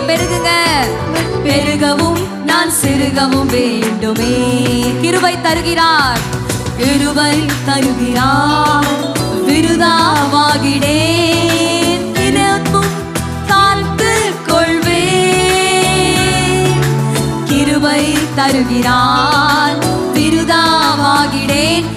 பெருகுங்க. பெருகவும் நான் சிறுகவும் வேண்டுமே. கிருபை தருகிறார், கிருபை தருகிறார், விருதாவாகிடேன், தினமும் காத்து கொள்வேன். கிருபை தருகிறார், விருதாவாகிடேன்,